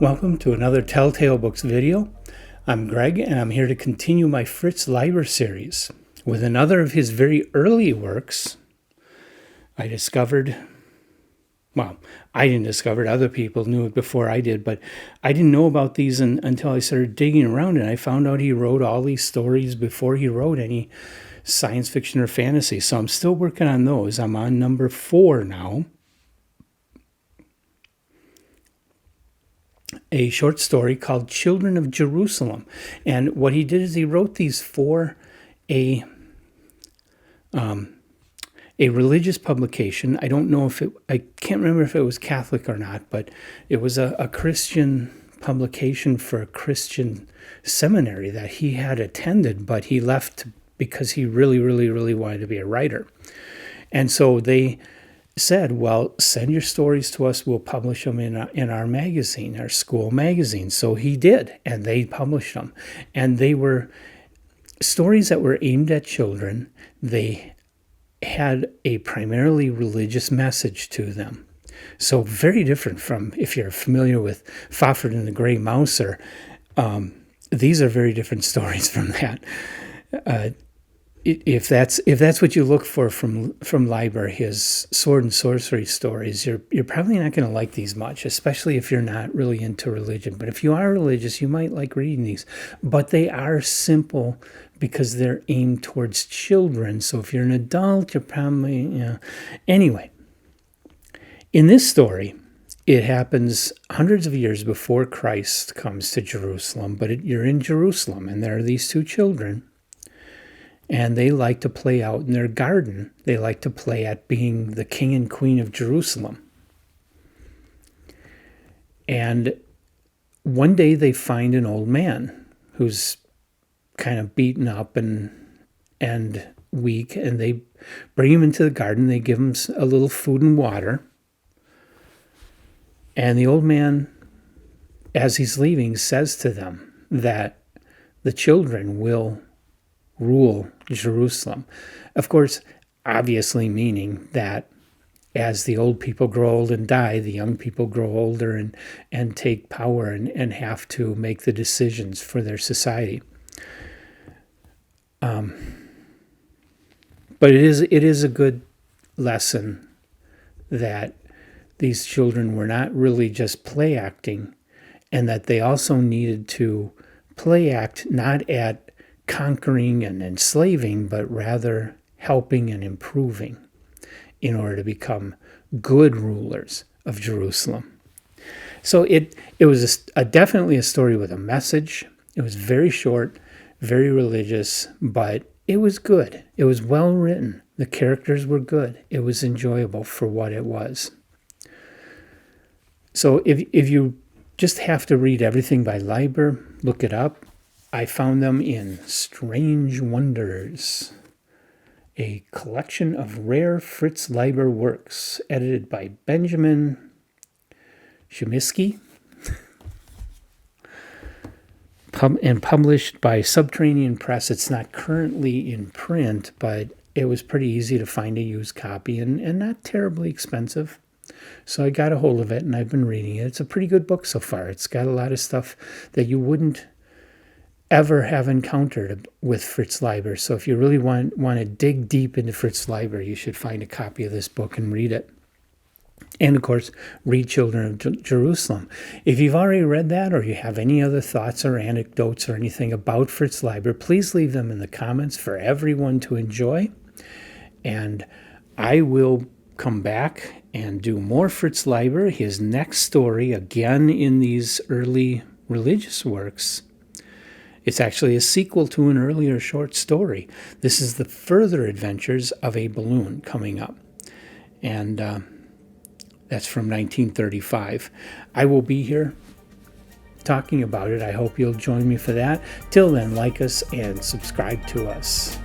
Welcome to another Telltale Books video. I'm Greg, and I'm here to continue my Fritz Leiber series with another of his very early works. I didn't discover it. Other people knew it before I did, but I didn't know about these until I started digging around, and I found out he wrote all these stories before he wrote any science fiction or fantasy. So I'm still working on those. I'm on number 4 now. A short story called Children of Jerusalem. And what he did is he wrote these for a religious publication. I don't know I can't remember if it was Catholic or not, but it was a Christian publication for a Christian seminary that he had attended, but he left because he really, really, really wanted to be a writer. And so they said, well, send your stories to us. We'll publish them in our magazine, our school magazine. So he did, and they published them. And they were stories that were aimed at children. They had a primarily religious message to them. So very different from, if you're familiar with Fafhrd and the Grey Mouser, these are very different stories from that. If that's what you look for from Leiber, his sword and sorcery stories, you're probably not going to like these much, especially if you're not really into religion. But if you are religious, you might like reading these. But they are simple because they're aimed towards children. So if you're an adult, you're probably, Anyway, in this story, it happens hundreds of years before Christ comes to Jerusalem. But you're in Jerusalem, and there are these two children. And they like to play out in their garden. They like to play at being the king and queen of Jerusalem. And one day they find an old man who's kind of beaten up and weak, and they bring him into the garden. They give him a little food and water. And the old man, as he's leaving, says to them that the children will rule Jerusalem. Of course, obviously meaning that as the old people grow old and die, the young people grow older and take power and have to make the decisions for their society. But it is a good lesson that these children were not really just play acting, and that they also needed to play act not at conquering and enslaving, but rather helping and improving in order to become good rulers of Jerusalem. So it was definitely a story with a message. It was very short, very religious, but it was good. It was well written. The characters were good. It was enjoyable for what it was. So if you just have to read everything by Leiber, look it up. I found them in Strange Wonders, a collection of rare Fritz Leiber works, edited by Benjamin Shumisky, and published by Subterranean Press. It's not currently in print, but it was pretty easy to find a used copy and not terribly expensive. So I got a hold of it, and I've been reading it. It's a pretty good book so far. It's got a lot of stuff that you wouldn't ever have encountered with Fritz Leiber. So if you really want to dig deep into Fritz Leiber, you should find a copy of this book and read it. And of course, read Children of Jerusalem. If you've already read that, or you have any other thoughts or anecdotes or anything about Fritz Leiber, please leave them in the comments for everyone to enjoy. And I will come back and do more Fritz Leiber, his next story, again in these early religious works. It's actually a sequel to an earlier short story. This is the further adventures of a balloon coming up. And that's from 1935. I will be here talking about it. I hope you'll join me for that. Till then, like us and subscribe to us.